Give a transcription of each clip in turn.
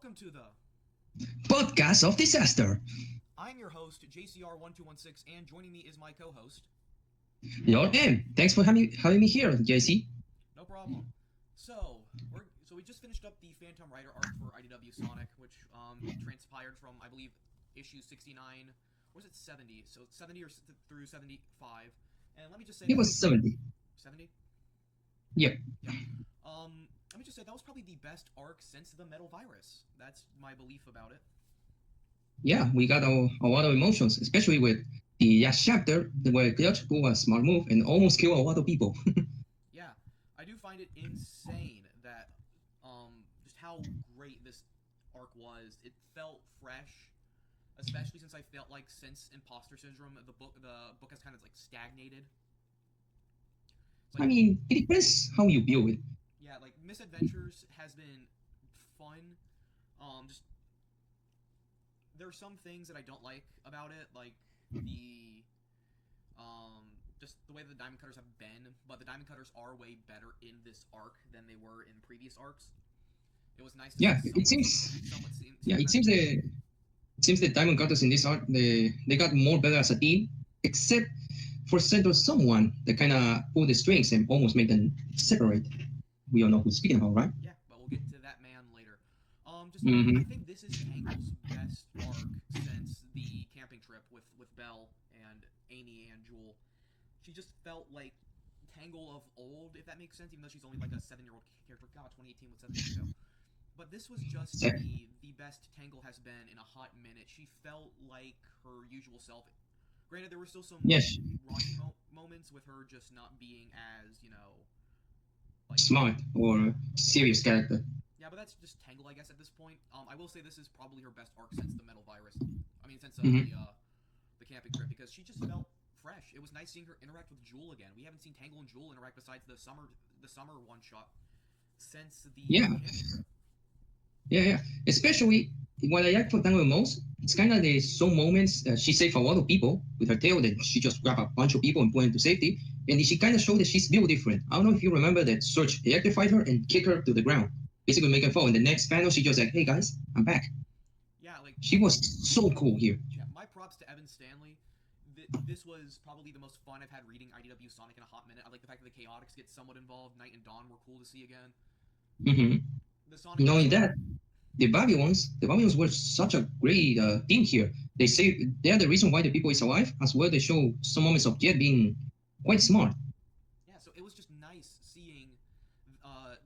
welcome to the Podcast of Disaster. I'm your host, JCR1216, and joining me is my co-host. LordM, thanks for having me here, JC. No problem. So we just finished up the Phantom Rider arc for IDW Sonic, which transpired from I believe issue 69, or was it 70? So 70 through 75. And let me just say It was 70. 70? Yep. Yeah. Let me just say that was probably the best arc since the Metal Virus. That's my belief about it. Yeah, we got a lot of emotions, especially with the last chapter where Clutch pulled a smart move and almost killed a lot of people. Yeah, I do find it insane that just how great this arc was. It felt fresh, especially since I felt like since Imposter Syndrome, the book has kind of like stagnated. I mean, it depends how you view it. Yeah, like Misadventures has been fun. Just there are some things that I don't like about it, like the just the way the Diamond Cutters have been, but the Diamond Cutters are way better in this arc than they were in previous arcs. It was nice to Yeah, see it seems. somewhat Yeah, it seems the Diamond Cutters in this arc they got more better as a team, except for Center someone that kind of pulled the strings and almost made them separate. We all know who's speaking about, right? Yeah, but we'll get to that man later. Mm-hmm. I think this is Tangle's best arc since the camping trip with Belle and Amy and Jewel. She just felt like Tangle of old, if that makes sense, even though she's only like a 7-year-old character. God, 2018 was 7 years ago. But this was just the best Tangle has been in a hot minute. She felt like her usual self. Granted, there were still some raunchy moments with her just not being as, like smart or serious character. Yeah, but that's just Tangle, I guess, at this point. I will say this is probably her best arc since the Metal Virus. I mean, since the camping trip, because she just felt fresh. It was nice seeing her interact with Jewel again. We haven't seen Tangle and Jewel interact besides the summer one shot since the camping trip. Yeah. Especially what I like for Tango the most, it's kind of the some moments she saved a lot of people with her tail. That she just grabbed a bunch of people and put them to safety, and she kind of showed that she's built different. I don't know if you remember that Surge electrified her and kicked her to the ground, basically making her fall. In the next panel, she just like, "Hey guys, I'm back." Yeah, like she was so cool here. Yeah, my props to Evan Stanley. This was probably the most fun I've had reading IDW Sonic in a hot minute. I like the fact that the Chaotix get somewhat involved. Night and Dawn were cool to see again. Mm-hmm. The Sonic. Not only that, the Babylons were such a great team here. They are the reason why the people is alive, as well. They show some moments of Jet being quite smart. Yeah, so it was just nice seeing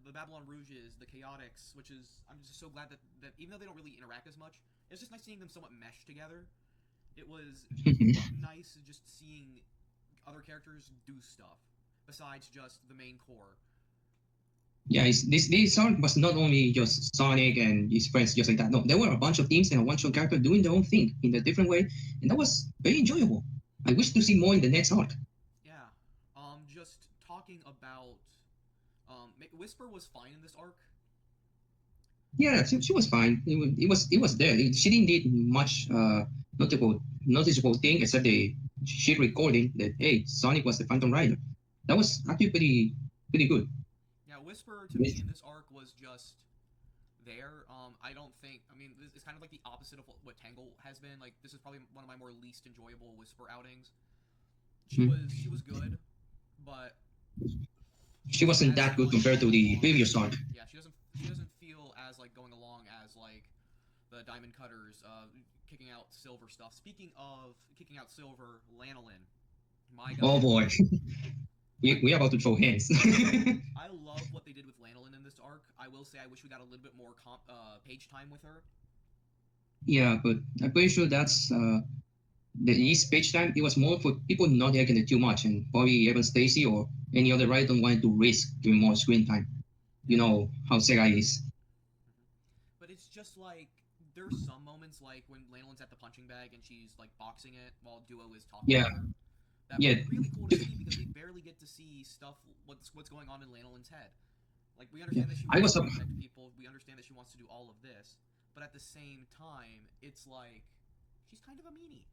the Babylon Rouges, the Chaotix, which is I'm just so glad that even though they don't really interact as much, it's just nice seeing them somewhat mesh together. It was nice just seeing other characters do stuff besides just the main core. Yeah, this arc was not only just Sonic and his friends just like that. No, there were a bunch of teams and a bunch of characters doing their own thing in a different way, and that was very enjoyable. I wish to see more in the next arc. Yeah, just talking about Whisper was fine in this arc. Yeah, she was fine. It was there. She didn't need much noticeable thing except the shit recording that hey, Sonic was the Phantom Rider. That was actually pretty good. Yeah, Whisper to me in this arc was just there. I don't think. I mean, it's kind of like the opposite of what Tangle has been. Like, this is probably one of my more least enjoyable Whisper outings. She was good, but she wasn't that good compared to the previous arc. Yeah, she doesn't feel as like going along as like the Diamond Cutters kicking out Silver stuff. Speaking of kicking out Silver, Lanolin. My God. Oh boy. We're about to throw hands. I love what they did with Lanolin in this arc. I will say I wish we got a little bit more page time with her. Yeah, but I'm pretty sure that's the East page time. It was more for people not liking it too much, and probably Evan Stacy or any other writer don't want to risk giving more screen time. You know how Sega is. But it's just like there's some moments like when Lanolin's at the punching bag and she's like boxing it while Duo is talking to her. That was really cool to see because we barely get to see stuff what's going on in Lanolin's head. Like we understand that she wants to protect people, we understand that she wants to do all of this, but at the same time, it's like she's kind of a meanie.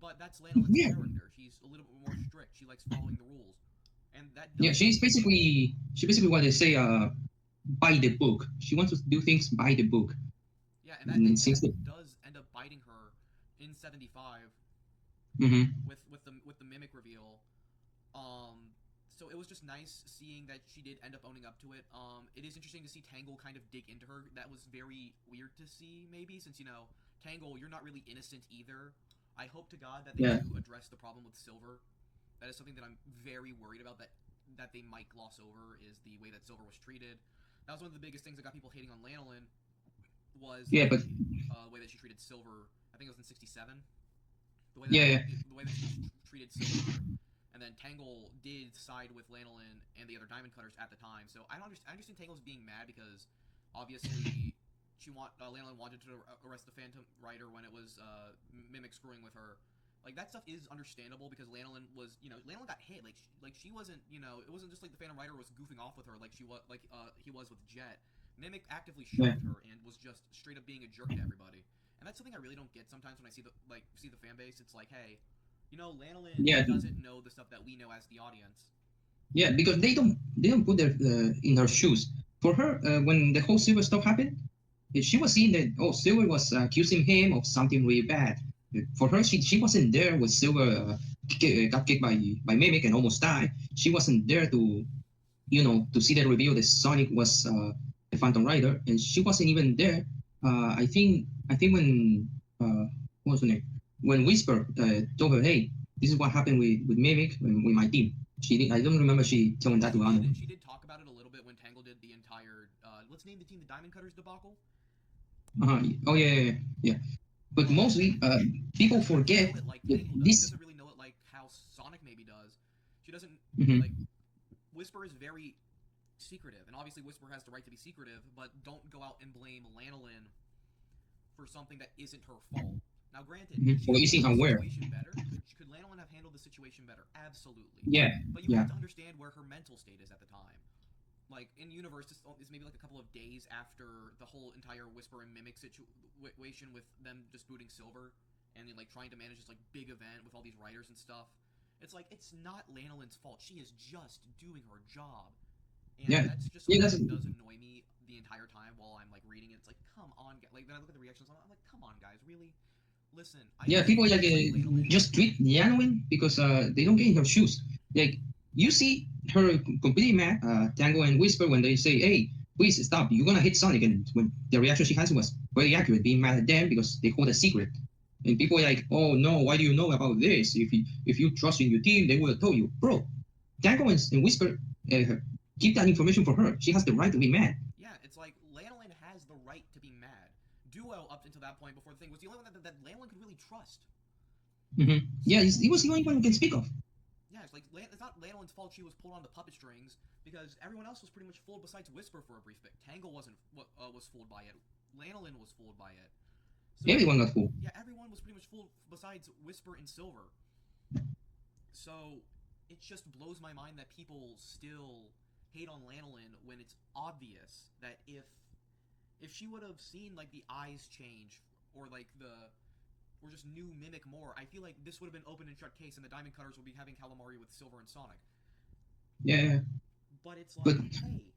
But that's Lanolin's character. She's a little bit more strict. She likes following the rules. And that she's basically what they say by the book. She wants to do things by the book. Yeah, and It seems that that. does end up biting her in 75 Mm-hmm. with the mimic reveal. So it was just nice seeing that she did end up owning up to it. It is interesting to see Tangle kind of dig into her. That was very weird to see, maybe, since, Tangle, you're not really innocent either. I hope to God that they Yeah. do address the problem with Silver. That is something that I'm very worried about that they might gloss over, is the way that Silver was treated. That was one of the biggest things that got people hating on Lanolin, was Yeah, but the way that she treated Silver. I think it was in 67. yeah, yeah, The way that she treated Silver, and then Tangle did side with Lanolin and the other Diamond Cutters at the time. So I don't understand. I understand Tangle's being mad because obviously Lanolin wanted to arrest the Phantom Rider when it was Mimic screwing with her. Like, that stuff is understandable because Lanolin was, Lanolin got hit. Like she wasn't, it wasn't just like the Phantom Rider was goofing off with her like he was with Jet. Mimic actively yeah, shoved her and was just straight up being a jerk to everybody. And that's something I really don't get sometimes when I see the fan base. It's like, hey, Lanolin yeah, doesn't know the stuff that we know as the audience. yeah. Because they don't put their in her shoes. For her, when the whole Silver stuff happened, she was seeing that Silver was accusing him of something really bad. For her, she wasn't there when Silver got kicked by Mimic and almost died. She wasn't there to to see the reveal that Sonic was the Phantom Rider, and she wasn't even there. I think when what was her name? When Whisper told her, "Hey, this is what happened with Mimic with my team." I don't remember she telling that to Anna. She did talk about it a little bit when Tangle did the entire. Let's name the team the Diamond Cutters debacle. Oh yeah, yeah, yeah. But mostly, She people doesn't really forget know it like that Tangle does. She this. doesn't really know it like how Sonic maybe does. She doesn't like Mhm. Whisper is very secretive, and obviously Whisper has the right to be secretive, but don't go out and blame Lanolin for something that isn't her fault. Now, granted, could she Or have isn't handled the aware. situation better? Could Lanolin have handled the situation better? Absolutely. Yeah, But you yeah, have to understand where her mental state is at the time. Like, in universe, this is maybe like a couple of days after the whole entire Whisper and Mimic situation with them just booting Silver and then, like, trying to manage this like big event with all these writers and stuff. It's like, it's not Lanolin's fault. She is just doing her job. And yeah, that's just yeah. something That's that does annoy me the entire time while I'm like reading it. It's like, come on, like then I look at the reactions, I'm like, come on, guys, really? Listen, I yeah. People understand like it's like Lanolin. just treat genuine because they don't get in her shoes. Like you see her completely mad, Tango and Whisper when they say, "Hey, please stop! You're gonna hit Sonic." And when the reaction she has was very accurate, being mad at them because they hold a secret. And people are like, "Oh no, why do you know about this? If you trust in your team, they would have told you, bro." Tango and Whisper keep that information for her. She has the right to be mad. Yeah, it's like Lanolin has the right to be mad. Duo up until that point before the thing was the only one that Lanolin could really trust. Yeah, So it was the only one we can speak of. yeah, it's like it's not Lanolin's fault she was pulled on the puppet strings because everyone else was pretty much fooled besides Whisper for a brief bit. Tangle wasn't was fooled by it. Lanolin was fooled by it. So Everyone got fooled. yeah, everyone was pretty much fooled besides Whisper and Silver. So it just blows my mind that people still hate on Lanolin when it's obvious that if she would have seen like the eyes change or like or just knew Mimic more, I feel like this would have been open and shut case, and the Diamond Cutters would be having calamari with Silver and Sonic. Yeah, But it's but like, hey,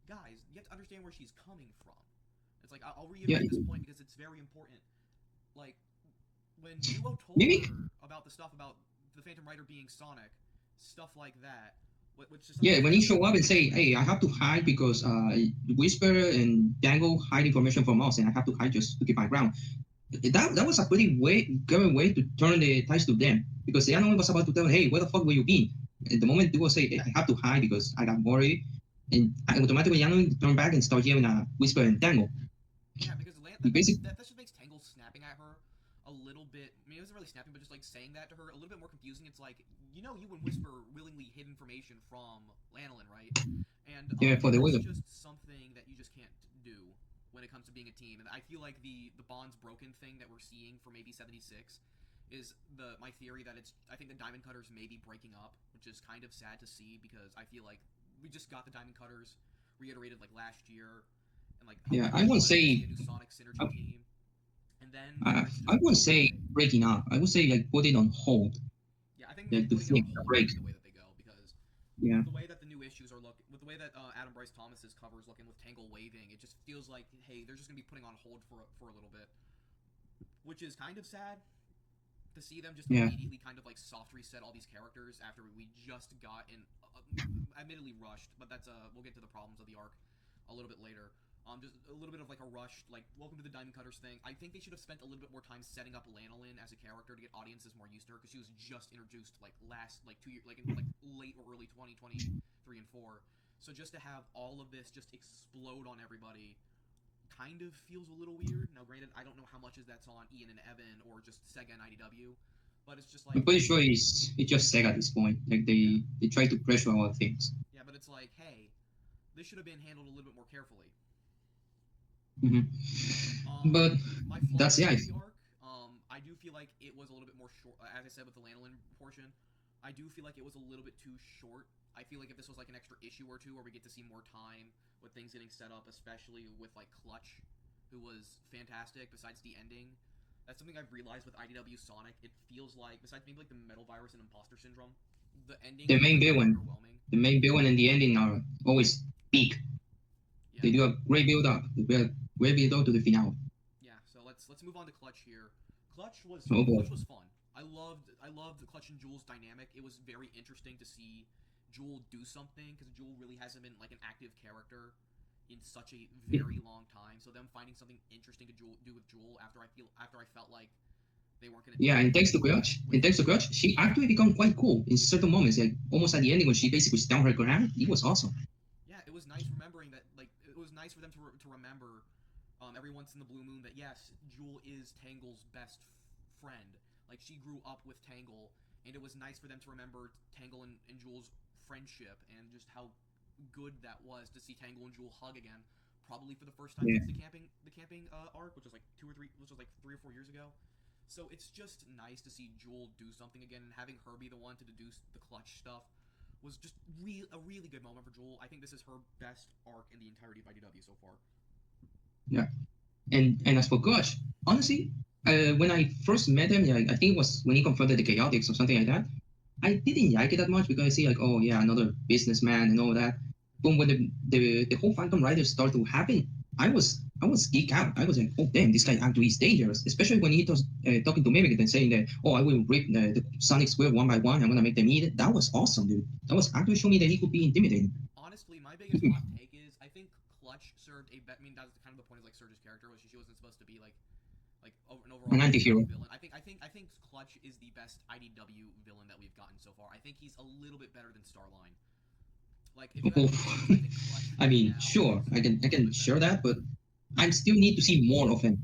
guys, you have to understand where she's coming from. It's like I'll yeah, reiterate this point because it's very important. Like when Duo told maybe her about the stuff about the Phantom Rider being Sonic, stuff like that, which is something yeah. that's When you very show up and important. say, "Hey, I have to hide because Whisper and Dangle hide information from us, and I have to hide just to keep my ground." That was a pretty clever way to turn the ties to them because the other one was about to tell, "Hey, where the fuck were you been?" At the moment Duo say, "I have to hide because I got worried," and automatically Yano turn back and start yelling at Whisper and Dangle. Yeah, because He basically, that just makes Tangle snapping at her a little bit. I mean, it wasn't really snapping, but just like saying that to her a little bit more confusing. It's like you and Whisper willingly hid information from Lanolin, right? And yeah, for the that's weather. just something that you just can't do when it comes to being a team. And I feel like the bonds broken thing that we're seeing for maybe 76 is my theory that I think the Diamond Cutters may be breaking up, which is kind of sad to see because I feel like we just got the Diamond Cutters reiterated like last year, and like how Yeah, good I it won't was to see say. a new Sonic synergy I, team, and then for I, it to I just won't go say away. breaking up. I would say like put it on hold, Yeah, I think maybe like to putting it on think a hold break. might be the way that they go because Yeah. with the way that the new issues are with the way that Adam Bryce Thomas's cover is looking with Tangle waving, it just feels like, hey, they're just gonna be putting on hold for a little bit, which is kind of sad to see them just immediately kind of like soft reset all these characters after we just got in, admittedly rushed, but that's we'll get to the problems of the arc a little bit later. Just a little bit of like a rush, like welcome to the Diamond Cutters thing. I think they should have spent a little bit more time setting up Lanolin as a character to get audiences more used to her, because she was just introduced like last 2 years, like in like late or early 2023 and 4. So just to have all of this just explode on everybody kind of feels a little weird. Now, granted, I don't know how much is that's on Ian and Evan or just Sega and IDW, but it's just like, I'm pretty sure it's just Sega at this point. Like they try to pressure all things. Yeah, but it's like, hey, this should have been handled a little bit more carefully. But my that's the arc. I do feel like it was a little bit more short. As I said with the Lanolin portion, I do feel like it was a little bit too short. I feel like if this was like an extra issue or two where we get to see more time with things getting set up, especially with like Clutch, who was fantastic besides the ending. That's something I've realized with IDW Sonic. It feels like, besides maybe like the Metal Virus and Imposter Syndrome, the ending the main villain, overwhelming. The main villain and the ending are always peak. Yeah. They do a great build up. Great build up to the finale. Yeah, so let's move on to Clutch here. Clutch was fun. I loved the Clutch and Jules dynamic. It was very interesting to see Jewel do something, because Jewel really hasn't been like an active character in such a very long time. So them finding something interesting to do with Jewel after I felt like they weren't gonna. Yeah, and thanks to Clutch, she actually become quite cool in certain moments. Like almost at the ending when she basically stand her ground, it was awesome. Yeah, it was nice remembering that. Like it was nice for them to remember every once in the blue moon that yes, Jewel is Tangle's best friend. Like she grew up with Tangle, and it was nice for them to remember Tangle and Jewel's friendship and just how good that was to see Tangle and Jewel hug again, probably for the first time since the camping arc, which was like 3 or 4 years ago. So it's just nice to see Jewel do something again, and having her be the one to deduce the Clutch stuff was just a really good moment for Jewel. I think this is her best arc in the entirety of IDW so far. Yeah, and as for Clutch, honestly, when I first met him, I think it was when he confronted the Chaotix or something like that. I didn't like it that much because I see like, oh yeah, another businessman and all that. But when the whole Phantom Rider started to happen, I was geeked out. I was like, oh damn, this guy actually is dangerous. Especially when he was talking to Mimic and saying that, oh, I will rip the Sonic Square one by one. I'm gonna make them eat it. That was awesome, dude. That was actually showing me that he could be intimidating. Honestly, my biggest hot take is I think Clutch served a bet. I mean, that's kind of the point of like Surge's character, was she wasn't supposed to be like an overall anti-hero villain. I think Clutch is the best IDW villain that we've gotten so far. I think he's a little bit better than Starline. Like, if you I mean, sure, I can share that, but I still need to see more of him.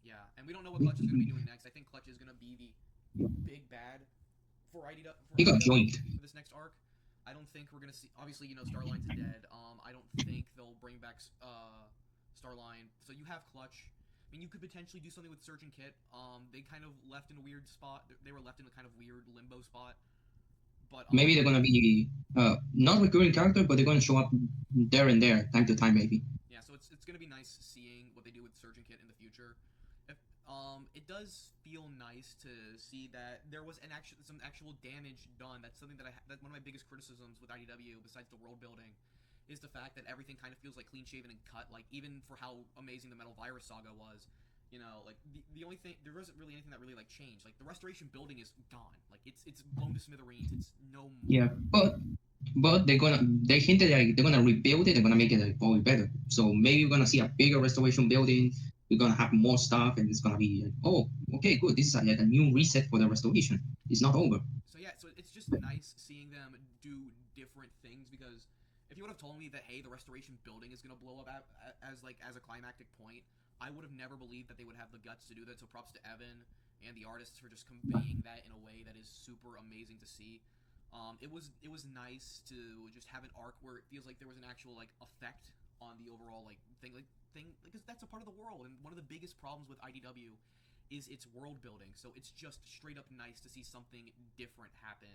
Yeah, and we don't know what Clutch is going to be doing next. I think Clutch is going to be the big bad for IDW. He got joined for this next arc. I don't think we're going to see. Obviously, Starline's dead. I don't think they'll bring back Starline. So you have Clutch. I mean, you could potentially do something with Surge and Kit. They kind of left in a weird spot. They were left in a kind of weird limbo spot. But maybe they're gonna be not recurring character, but they're gonna show up there and there, time to time, maybe. Yeah, so it's gonna be nice seeing what they do with Surge and Kit in the future. It does feel nice to see that there was some actual damage done. That's something that that's one of my biggest criticisms with IDW, besides the world building, is the fact that everything kind of feels like clean shaven and cut. Like, even for how amazing the Metal Virus saga was, like the only thing, there wasn't really anything that really like changed. Like, the Restoration building is gone. Like, it's blown to smithereens. It's no more. Yeah, but they hinted like they're gonna rebuild it. They're gonna make it like probably better. So maybe we're gonna see a bigger Restoration building. We're gonna have more stuff, and it's gonna be like, oh, okay, good. This is like a new reset for the Restoration. It's not over. So yeah, so it's just nice seeing them do different things, because if you would have told me that, hey, the Restoration building is gonna blow up as a climactic point, I would have never believed that they would have the guts to do that. So props to Evan and the artists for just conveying that in a way that is super amazing to see. It was nice to just have an arc where it feels like there was an actual like effect on the overall like thing, because that's a part of the world, and one of the biggest problems with IDW is its world building. So it's just straight up nice to see something different happen.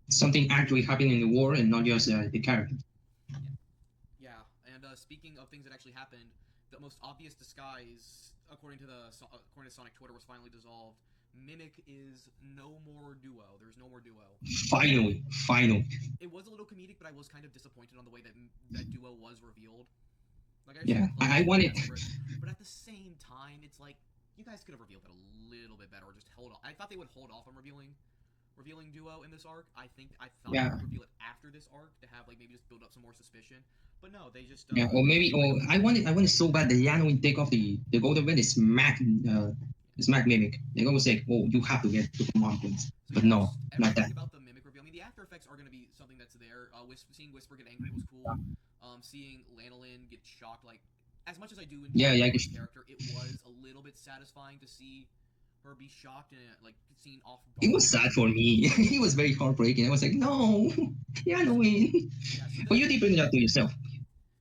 Something actually happening in the war, and not just the characters. Yeah, and speaking of things that actually happened, the most obvious disguise, according to Sonic Twitter, was finally dissolved. Mimic is no more duo. There's no more duo. Finally. It was a little comedic, but I was kind of disappointed on the way that duo was revealed. Like I Yeah, understand I wanted. but at the same time, it's like you guys could have revealed it a little bit better, or just hold on. I thought they would hold off on revealing duo in this arc. I thought they would reveal it after this arc to have like maybe just build up some more suspicion. But no, they just Yeah, or maybe, or I wanted so bad that Yano would take off the golden ring, smack Mimic. They always say, "Oh, you have to get to command points," but no, not that. About the Mimic reveal. I mean, the after effects are going to be something that's there. Seeing Whisper get angry was cool. Seeing Lanolin get shocked, like as much as I do enjoy the character, it was a little bit satisfying to see her be shocked and like seen off. It was sad for me. It was very heartbreaking. I was like, no, Yano win. Yeah, so but you did bring that to yourself.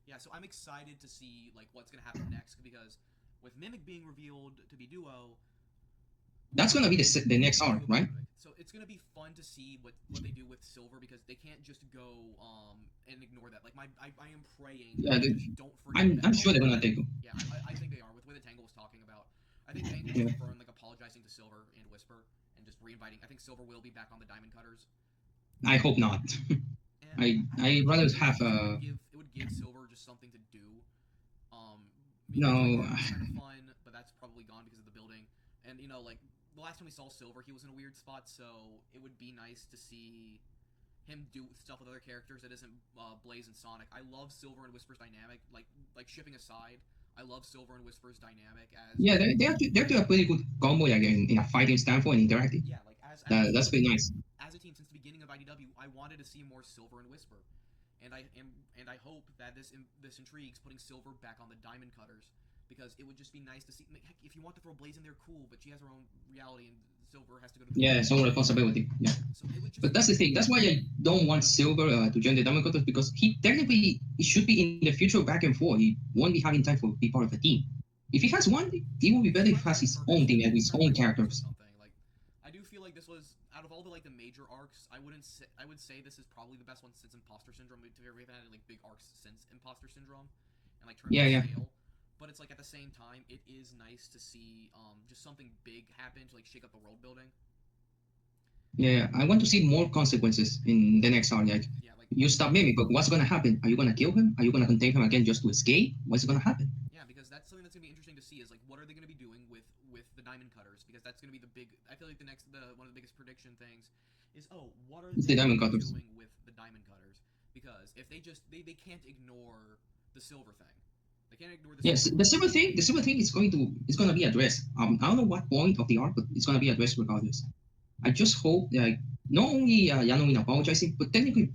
Yeah, so I'm excited to see like what's going to happen next because with Mimic being revealed to be duo. That's gonna be the next arc, right? So it's gonna be fun to see what they do with Silver because they can't just go and ignore that. Like I am praying. Yeah, don't forget. I'm sure they're gonna take them. Yeah, I think they are with the way that Tangle was talking about. I think Tangle will confirm like apologizing to Silver and Whisper and just reinviting. I think Silver will be back on the Diamond Cutters. I hope not. I rather have a. It would give Silver just something to do. No. Kind of fun, but that's probably gone because of the building. And you know, like the last time we saw Silver, he was in a weird spot, so it would be nice to see him do stuff with other characters that isn't Blaze and Sonic. I love Silver and Whisper's dynamic, like shipping aside. I love Silver and Whisper's dynamic as they're doing a pretty good combo again in a fighting standpoint and interacting. Yeah, like that's pretty nice. As a team since the beginning of IDW, I wanted to see more Silver and Whisper, and I hope that this intrigues putting Silver back on the Diamond Cutters. Because it would just be nice to see. Heck, if you want to throw Blaze in there, cool. But she has her own reality, and Silver has to go to. Its own responsibility. Yeah. So but that's the thing. That's why I don't want Silver to join the Diamond Cutters because he technically should be in the future back and forth. He won't be having time for be part of a team. If he has one, it would be better if he has his own team and his own characters. Like, I do feel like this was out of all the like the major arcs. I would say this is probably the best one since Imposter Syndrome. We've had like big arcs since Imposter Syndrome, and like scale. But it's like at the same time, it is nice to see just something big happen to like shake up the world building. Yeah, I want to see more consequences in the next arc. Like, you stop Mimic, but what's gonna happen? Are you gonna kill him? Are you gonna contain him again just to escape? What's gonna happen? Yeah, because that's something that's gonna be interesting to see. Is like what are they gonna be doing with the Diamond Cutters? Because that's gonna be the big. I feel like one of the biggest prediction things is what are they Diamond Cutters doing with the Diamond Cutters? Because if they can't ignore the Silver thing. They can't ignore the silver thing. The silver thing is going to be addressed. I don't know what point of the arc, but it's going to be addressed regardless. I just hope that not only Yano apologizing, but technically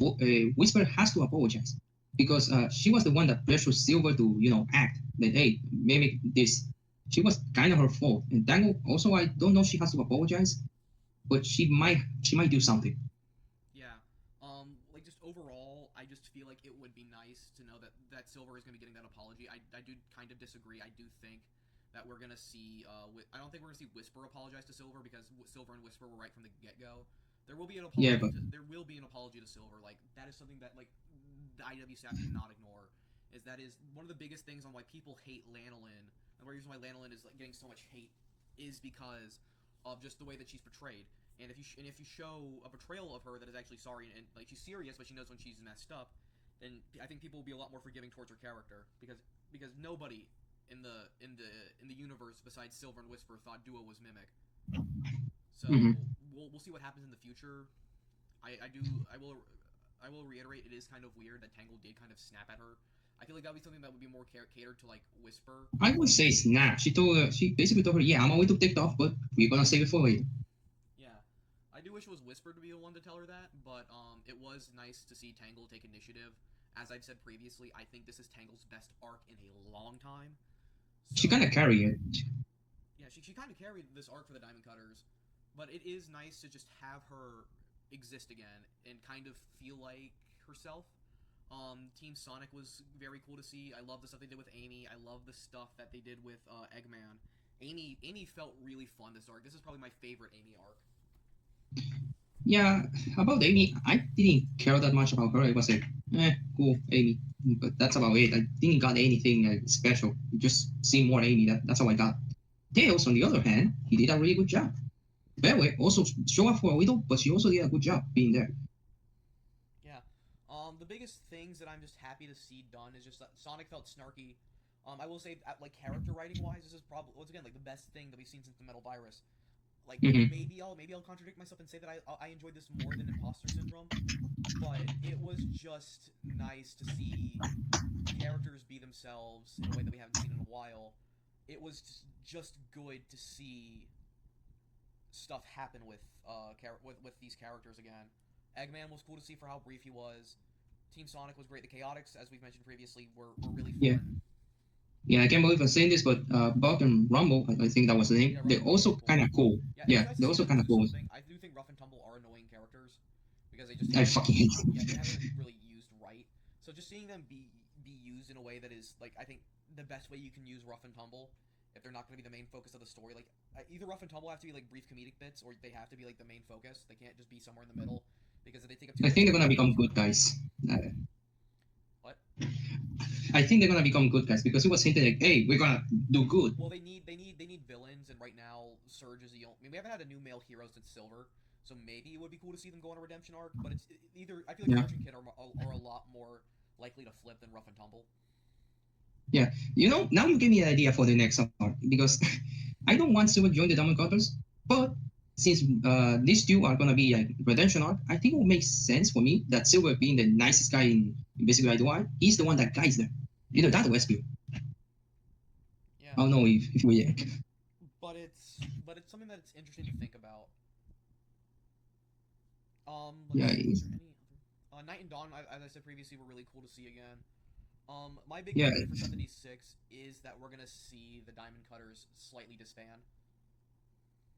Whisper has to apologize because she was the one that pressured Silver to act. That hey, mimic this. She was kind of her fault. And Tangle also, I don't know if she has to apologize, but she might do something. Yeah. Like just overall, I just feel like it would be nice to know that Silver is going to be getting that apology. I do kind of disagree. I do think that we're going to see. I don't think we're going to see Whisper apologize to Silver because Silver and Whisper were right from the get-go. There will be an apology. Yeah, but there will be an apology to Silver. Like that is something that like the IDW staff cannot ignore. That is one of the biggest things on why people hate Lanolin, and the reason why Lanolin is like getting so much hate is because of just the way that she's portrayed. And if you show a portrayal of her that is actually sorry and like she's serious, but she knows when she's messed up, then I think people will be a lot more forgiving towards her character because nobody in the universe besides Silver and Whisper thought Duo was Mimic. So we'll see what happens in the future. I will reiterate it is kind of weird that Tangle did kind of snap at her. I feel like that would be something that would be more catered to like Whisper. I would say snap. She basically told her, yeah, I'm going to take it off, but we're gonna save it for later. I do wish it was Whisper to be the one to tell her that, but it was nice to see Tangle take initiative. As I've said previously, I think this is Tangle's best arc in a long time. So, she kind of carried it. Yeah, she kind of carried this arc for the Diamond Cutters, but it is nice to just have her exist again and kind of feel like herself. Team Sonic was very cool to see. I love the stuff they did with Amy. I love the stuff that they did with Eggman. Amy felt really fun this arc. This is probably my favorite Amy arc. Yeah, about Amy, I didn't care that much about her. I was like, cool, Amy. But that's about it. I didn't got anything special. Just seeing more Amy. That's how I got. Tails, on the other hand, he did a really good job. bad way. Also show up for a Widow, but she also did a good job being there. Yeah. The biggest things that I'm just happy to see done is just that Sonic felt snarky. I will say, like character writing wise, this is probably once again like the best thing that we've seen since the Metal Virus. Like Mm-hmm. maybe I'll contradict myself and say that I enjoyed this more than Imposter Syndrome, but it was just nice to see characters be themselves in a way that we haven't seen in a while. It was just good to see stuff happen with with these characters again. Eggman was cool to see for how brief he was. Team Sonic was great. The Chaotix, as we've mentioned previously, were really Yeah. fun. Yeah, I can't believe I'm saying this, but Buck and Rumble, I think that was the name. Yeah, They're Ruff and Tumble also were cool. kind of cool. Yeah, it was Yeah, nice to they're see also them kind do of cool. something. I do think Ruff and Tumble are annoying characters because they just I haven't fucking hate yeah, them. they haven't been really used right. So just seeing them be used in a way that is like I think the best way you can use Ruff and Tumble if they're not going to be the main focus of the story. Like either Ruff and Tumble have to be like brief comedic bits or they have to be like the main focus. They can't just be somewhere in the middle because if they take up too I much think they're screen gonna time, become it's good annoying. guys. What? I think they're gonna become good guys because it was hinted like, hey, we're gonna do good. Well, they need villains, and right now Surge is the only. I mean, we haven't had a new male hero since Silver, so maybe it would be cool to see them go on a redemption arc. But it's either I feel like Yeah, Surge and Kid are a lot more likely to flip than Rough and Tumble. yeah. Now you give me an idea for the next arc because I don't want Silver to join the Diamond Cutters, but since these two are gonna be like redemption arc, I think it would make sense for me that Silver being the nicest guy in basically IDY, he's the one that guides them. Either that or Westview. Yeah, I don't know if we but it's something that it's interesting to think about. Let's yeah, see. Was there any other? Night and Dawn, as I said previously, were really cool to see again. My big yeah, theory for 76 is that we're gonna see the Diamond Cutters slightly disband.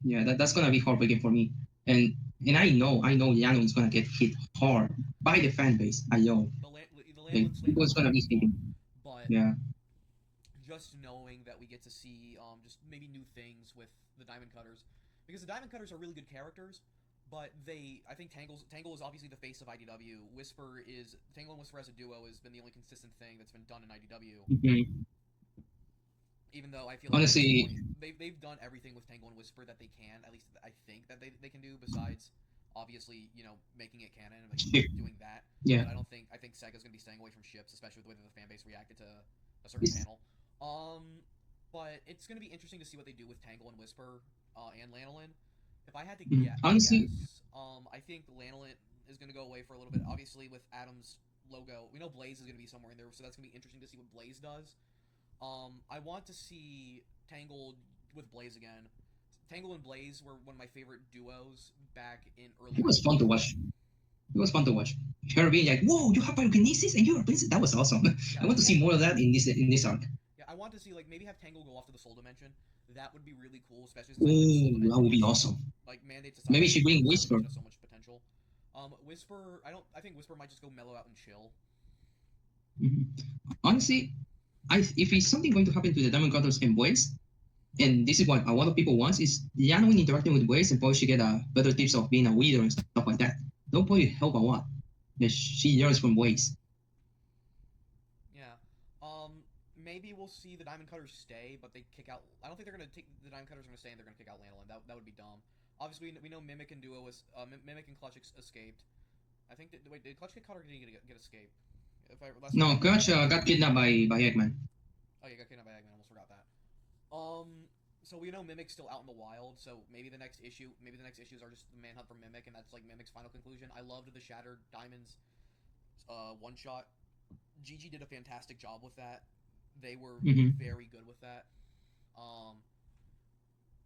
yeah. That's gonna be heartbreaking for me. And and I know Yano is gonna get hit hard by the fan base. I know. The Like Landland slander people is was gonna be really thinking, fun, but yeah, just knowing that we get to see just maybe new things with the Diamond Cutters, because the Diamond Cutters are really good characters, but I think Tangle is obviously the face of IDW. Tangle and Whisper as a duo has been the only consistent thing that's been done in IDW. mhm. Even though I feel like at this Honestly, point they've done everything with Tangle and Whisper that they can. At least I think that they can do. Besides, obviously, making it canon and like doing that. yeah. But I think Sega's gonna be staying away from ships, especially with the way that the fan base reacted to a certain panel. But it's gonna be interesting to see what they do with Tangle and Whisper and Lanolin. If I had to Honestly, guess, I think Lanolin is gonna go away for a little bit. Obviously, with Adam's logo, we know Blaze is gonna be somewhere in there, so that's gonna be interesting to see what Blaze does. I want to see Tangled with Blaze again. Tangle and Blaze were one of my favorite duos back in early it was fun to IDW. watch. It was fun to watch. Her being like, "Whoa, you have pyrokinesis and you're a princess." That was awesome. Yeah, I want to see more of that in this arc. yeah, I want to see like maybe have Tangle go off to the Soul Dimension. That would be really cool, especially since I feel like the Soul Ooh, that Dimension would be just awesome. like mandates Maybe society. I she feel like bring the Soul Whisper. Dimension has so much potential. Whisper, I think Whisper might just go mellow out and chill. Mhm. Honestly, if it's something going to happen to the Diamond Cutters and Blaze, and this is what a lot of people want, is Yano interacting with Blaze and probably she get better tips of being a leader and stuff like that. That'll probably help a lot. That she learns from Blaze. Yeah. Maybe we'll see the Diamond Cutters stay, but they kick out. I don't think they're gonna take the Diamond Cutters are gonna stay and they're gonna kick out Lanolin. That would be dumb. Obviously, we know Mimic and Duo Mimic and Clutch escaped. I think wait, did Clutch get caught or did he get escaped? If I last time I No, remember, Clutch got kidnapped by Eggman. oh, yeah, got kidnapped by Eggman. Almost forgot that. So we know Mimic's still out in the wild. So maybe the next issues are just the manhunt for Mimic, and that's like Mimic's final conclusion. I loved the Shattered Diamonds, one shot. Gigi did a fantastic job with that. They were Mm-hmm. very good with that. Um,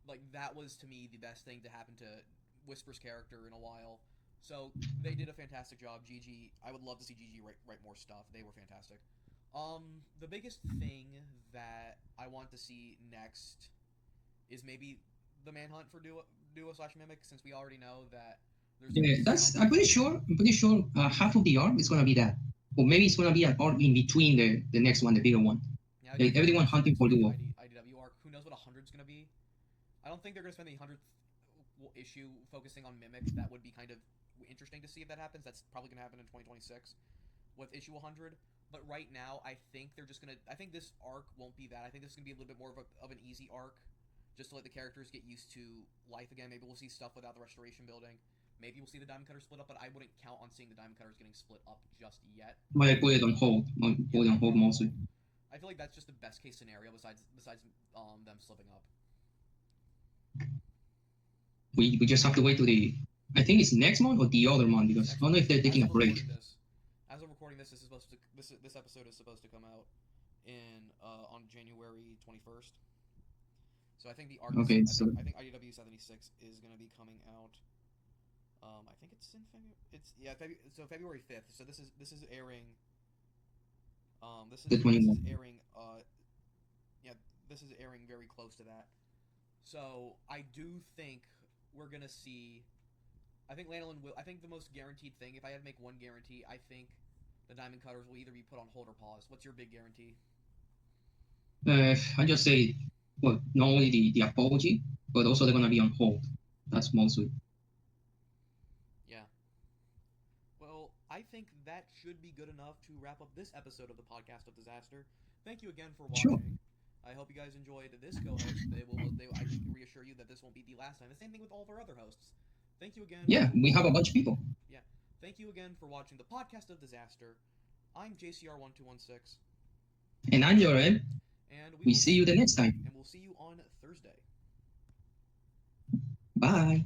like that was to me the best thing to happen to Whisper's character in a while. So they did a fantastic job. Gigi, I would love to see Gigi write more stuff. They were fantastic. The biggest thing that I want to see next is maybe the manhunt for Duo slash Mimic, since we already know that there's gonna Yeah, be that's. some. I'm pretty sure. Half of the arc is gonna be that, or maybe it's gonna be an arc in between the next one, the bigger one. Yeah, I do Like think everyone eventually hunting it's for gonna be the Duo. IDW arc. Who knows what 100's gonna be? I don't think they're gonna spend the 100th issue focusing on Mimic. That would be kind of interesting to see if that happens. That's probably gonna happen in 2026 with issue 100. But right now, I think they're just gonna. I think this arc won't be that. I think this is gonna be a little bit more of an easy arc just to let the characters get used to life again. Maybe we'll see stuff without the restoration building. Maybe we'll see the Diamond Cutter split up, but I wouldn't count on seeing the Diamond Cutters getting split up just yet. But I put it on hold. Put it on hold mostly. I feel like that's just the best case scenario besides them slipping up. We just have to wait to the. I think it's next month or the other month because I don't know if they're taking a break. As of recording this, this episode is supposed to come out in on January 21st. So I think the arc. Okay, I think IDW 76 is going to be coming out. I think it's in February. So February 5th. So this is airing. This is airing. This is airing very close to that. So I do think we're gonna see. I think Lanolin will. I think the most guaranteed thing, if I had to make one guarantee, I think the Diamond Cutters will either be put on hold or pause. What's your big guarantee? I just say, well, not only the apology, but also they're gonna be on hold. That's mostly. Yeah. Well, I think that should be good enough to wrap up this episode of the Podcast of Disaster. Thank you again for watching. Sure. I hope you guys enjoyed this co-host. I can reassure you that this won't be the last time. The same thing with all of our other hosts. Thank you again. Yeah, we have a bunch of people. Yeah. Thank you again for watching the Podcast of Disaster. I'm JCR1216. And I'm LordM. And we see you the next time. And we'll see you on Thursday. Bye.